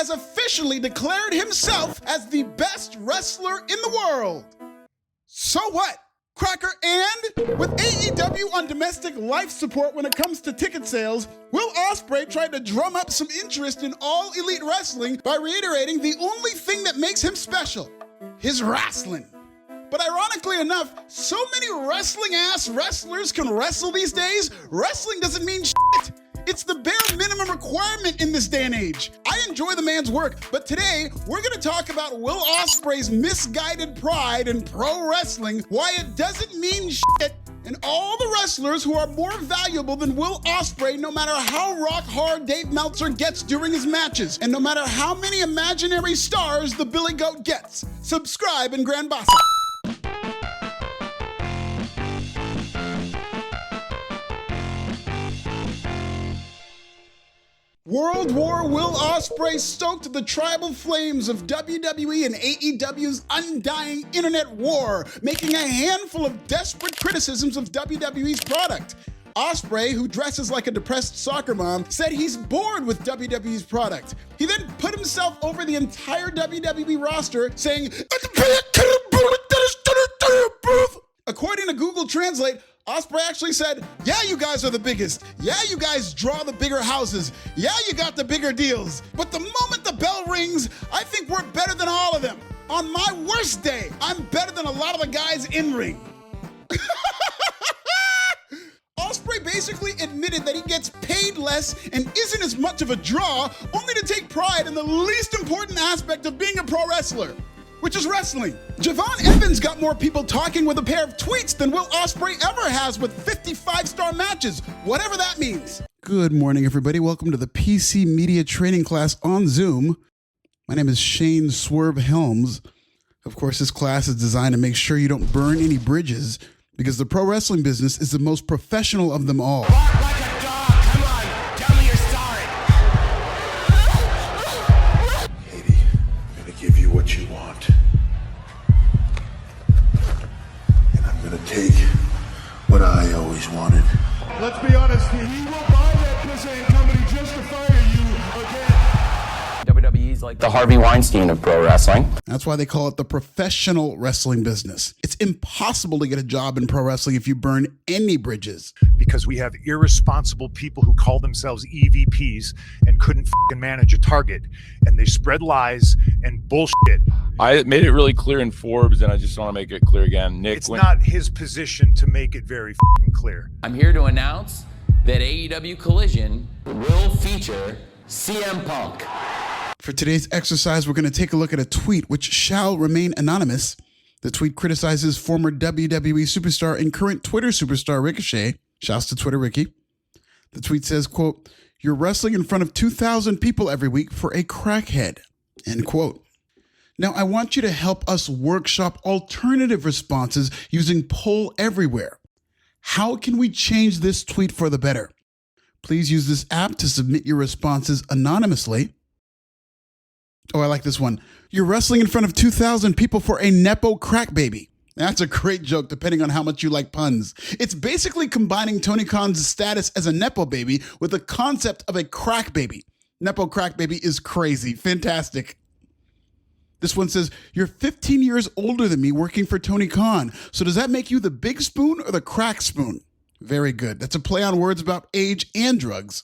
has officially declared himself as the best wrestler in the world. So what? Cracker, and with AEW on domestic life support when it comes to ticket sales, Will Ospreay tried to drum up some interest in All Elite Wrestling by reiterating the only thing that makes him special, his rasslin. But ironically enough, so many wrestling-ass wrestlers can wrestle these days, wrestling doesn't mean shit. It's the bare minimum requirement in this day and age. I enjoy the man's work, but today we're gonna talk about Will Ospreay's misguided pride in pro wrestling, why it doesn't mean shit, and all the wrestlers who are more valuable than Will Ospreay no matter how rock hard Dave Meltzer gets during his matches, and no matter how many imaginary stars the Billy Goat gets. Subscribe and Grand Bassa. World War Will Ospreay stoked the tribal flames of WWE and AEW's undying internet war, making a handful of desperate criticisms of WWE's product. Ospreay, who dresses like a depressed soccer mom, said he's bored with WWE's product. He then put himself over the entire WWE roster, saying, according to Google Translate, Ospreay actually said, yeah, you guys are the biggest. Yeah, you guys draw the bigger houses. Yeah, you got the bigger deals. But the moment the bell rings, I think we're better than all of them. On my worst day, I'm better than a lot of the guys in ring. Ospreay basically admitted that he gets paid less and isn't as much of a draw, only to take pride in the least important aspect of being a pro wrestler, which is wrestling. Javon Evans got more people talking with a pair of tweets than Will Ospreay ever has with 55-star matches, whatever that means. Good morning, everybody. Welcome to the PC Media Training class on Zoom. My name is Shane Swerve Helms. Of course, this class is designed to make sure you don't burn any bridges because the pro wrestling business is the most professional of them all. Bark like a dog. Come on, tell me you're sorry. Katie, I'm gonna give you what you want. And I'm gonna take what I always wanted. Let's be honest, he will buy that pussy and company just to fire you again. WWE's like the Harvey Weinstein of pro wrestling. That's why they call it the professional wrestling business. It's impossible to get a job in pro wrestling if you burn any bridges. Because we have irresponsible people who call themselves EVPs and couldn't manage a target, and they spread lies and bullshit. I made it really clear in Forbes, and I just want to make it clear again. Nick, It's not his position to make it very clear. I'm here to announce that AEW Collision will feature CM Punk. For today's exercise, we're going to take a look at a tweet which shall remain anonymous. The tweet criticizes former WWE superstar and current Twitter superstar Ricochet. Shouts to Twitter Ricky. The tweet says, quote, "You're wrestling in front of 2,000 people every week for a crackhead," end quote. Now, I want you to help us workshop alternative responses using Poll Everywhere. How can we change this tweet for the better? Please use this app to submit your responses anonymously. Oh, I like this one. "You're wrestling in front of 2,000 people for a Nepo crack baby." That's a great joke, depending on how much you like puns. It's basically combining Tony Khan's status as a Nepo baby with the concept of a crack baby. Nepo crack baby is crazy. Fantastic. This one says, "You're 15 years older than me working for Tony Khan. So does that make you the big spoon or the crack spoon?" Very good. That's a play on words about age and drugs.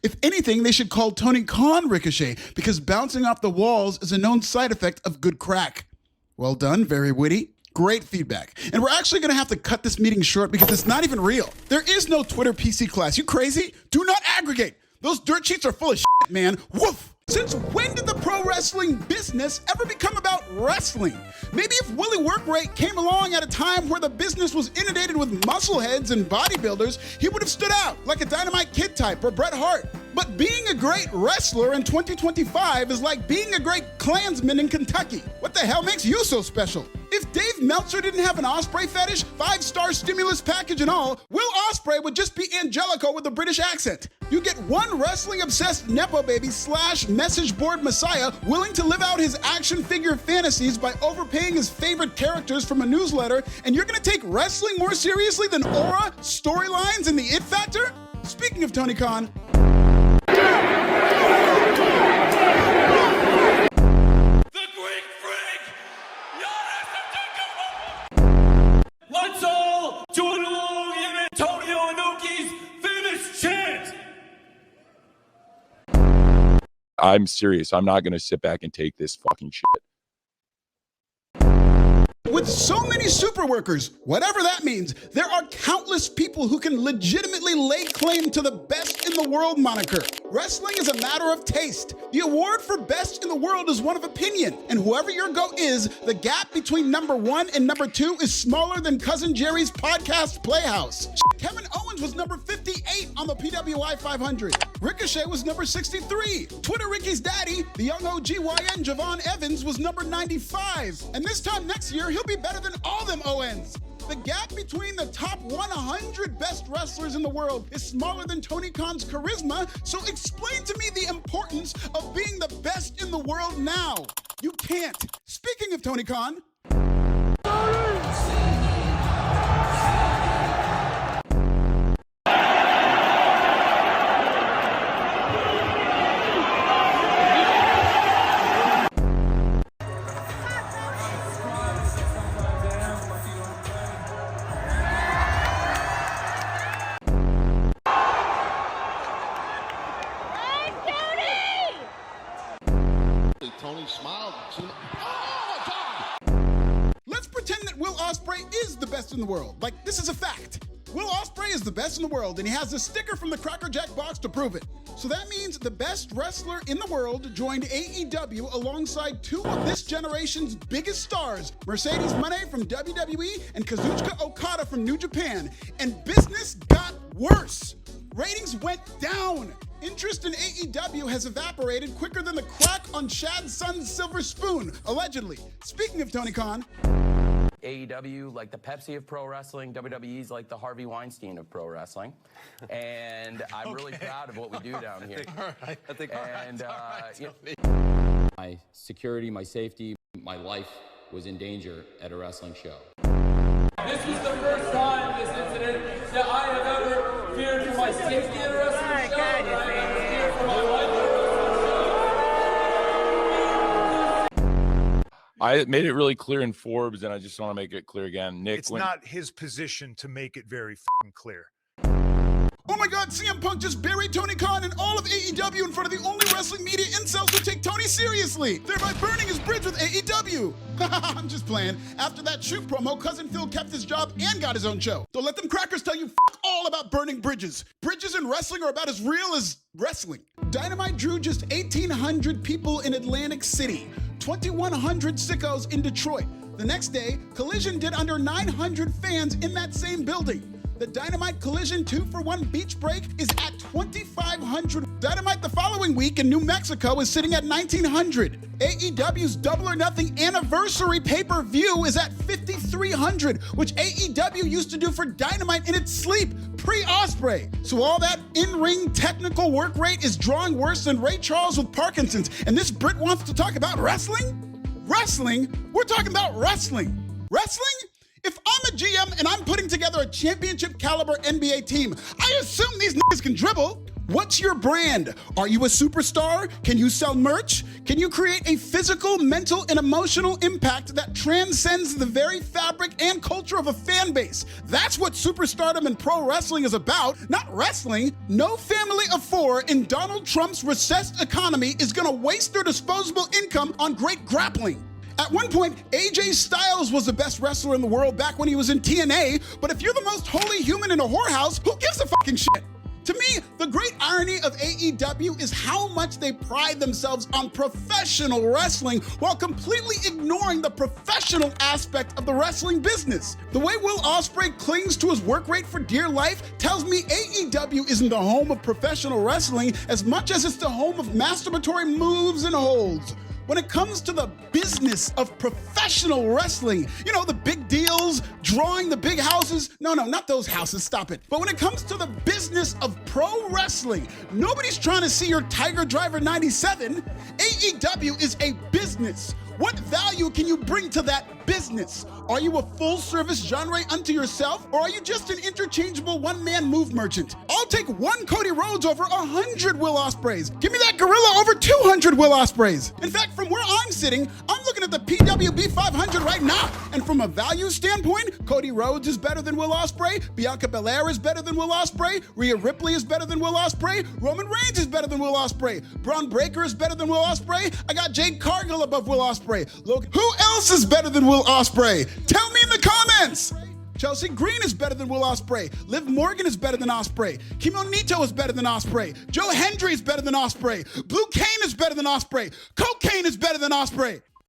If anything, they should call Tony Khan Ricochet because bouncing off the walls is a known side effect of good crack. Well done, very witty. Great feedback. And we're actually going to have to cut this meeting short because it's not even real. There is no Twitter PC class. You crazy? Do not aggregate. Those dirt sheets are full of shit, man. Woof. Since when did the pro wrestling business ever become about wrestling? Maybe if Willie Workrate came along at a time where the business was inundated with muscleheads and bodybuilders, he would have stood out like a Dynamite Kid type or Bret Hart. But being a great wrestler in 2025 is like being a great Klansman in Kentucky. What the hell makes you so special? If Dave Meltzer didn't have an Ospreay fetish, 5-star stimulus package and all, Will Ospreay would just be Angelico with a British accent. You get one wrestling-obsessed Nepo baby / message board messiah willing to live out his action figure fantasies by overpaying his favorite characters from a newsletter, and you're gonna take wrestling more seriously than aura, storylines, and the it factor? Speaking of Tony Khan, I'm serious. I'm not going to sit back and take this fucking shit. With so many super workers, whatever that means, there are countless people who can legitimately lay claim to the best in the world moniker. Wrestling is a matter of taste. The award for best in the world is one of opinion, and whoever your GOAT is, the gap between number 1 and number 2 is smaller than Cousin Jerry's podcast Playhouse. Kevin Owens was number 58 on the PWI 500. Ricochet was number 63. Twitter Ricky's daddy, the young OGYN Javon Evans, was number 95. And this time next year, he'll be better than all them Owens. The gap between the top 100 best wrestlers in the world is smaller than Tony Khan's charisma, so explain to me the importance of being the best in the world now. You can't. Speaking of Tony Khan, Tony smiled. Oh, God! let's pretend that Will Ospreay is the best in the world. Like, this is a fact. Will Ospreay is the best in the world, and he has a sticker from the Cracker Jack box to prove it. So that means the best wrestler in the world joined AEW alongside 2 of this generation's biggest stars, Mercedes Moné from WWE and Kazuchika Okada from New Japan. And business got worse. Ratings went down. Interest in AEW has evaporated quicker than the crack on Shad's son's silver spoon, allegedly. Speaking of Tony Khan, AEW, like the Pepsi of pro wrestling, WWE's like the Harvey Weinstein of pro wrestling. And I'm really proud of what we do down here. My security, my safety, my life was in danger at a wrestling show. This was the first time this incident that I have ever feared for my safety at a wrestling show. I have ever feared for my life at a wrestling show. I made it really clear in Forbes, and I just want to make it clear again. Nick, It's not his position to make it very clear. oh my God, CM Punk just buried Tony Khan and all of AEW in front of the only wrestling media incels who take Tony seriously, thereby burning his bridge with AEW. I'm just playing. After that shoot promo, Cousin Phil kept his job and got his own show. So let them crackers tell you all about burning bridges. Bridges in wrestling are about as real as wrestling. Dynamite drew just 1,800 people in Atlantic City, 2,100 sickos in Detroit. The next day, Collision did under 900 fans in that same building. The Dynamite Collision 2-for-1 beach break is at 2,500. Dynamite the following week in New Mexico is sitting at 1,900. AEW's Double or Nothing anniversary pay-per-view is at 5,300, which AEW used to do for Dynamite in its sleep, pre-Ospreay. So all that in-ring technical work rate is drawing worse than Ray Charles with Parkinson's, and this Brit wants to talk about wrestling? Wrestling? We're talking about wrestling. Wrestling? If I'm a GM and I'm putting together a championship caliber NBA team, I assume these niggas can dribble. What's your brand? Are you a superstar? Can you sell merch? Can you create a physical, mental, and emotional impact that transcends the very fabric and culture of a fan base? That's what superstardom and pro wrestling is about, not wrestling. No family of 4 in Donald Trump's recessed economy is gonna waste their disposable income on great grappling. At one point, AJ Styles was the best wrestler in the world back when he was in TNA, but if you're the most holy human in a whorehouse, who gives a fucking shit? To me, the great irony of AEW is how much they pride themselves on professional wrestling while completely ignoring the professional aspect of the wrestling business. The way Will Ospreay clings to his work rate for dear life tells me AEW isn't the home of professional wrestling as much as it's the home of masturbatory moves and holds. When it comes to the business of professional wrestling, you know, the big deals, drawing the big houses. No, not those houses, stop it. But when it comes to the business of pro wrestling, nobody's trying to see your Tiger Driver 97. AEW is a business. What value can you bring to that business? Are you a full-service genre unto yourself, or are you just an interchangeable one-man move merchant? I'll take 1 Cody Rhodes over 100 Will Ospreays. Give me that gorilla over 200 Will Ospreays. In fact, from where I'm sitting, I'm looking at at the PWB 500 right now. And from a value standpoint, Cody Rhodes is better than Will Ospreay. Bianca Belair is better than Will Ospreay. Rhea Ripley is better than Will Ospreay. Roman Reigns is better than Will Ospreay. Braun Breaker is better than Will Ospreay. I got Jade Cargill above Will Ospreay. Logan, who else is better than Will Ospreay? Tell me in the comments. Chelsea Green is better than Will Ospreay. Liv Morgan is better than Ospreay. Kimo Nito is better than Ospreay. Joe Hendry is better than Ospreay. Blue Cane is better than Ospreay. Cocaine is better than Ospreay.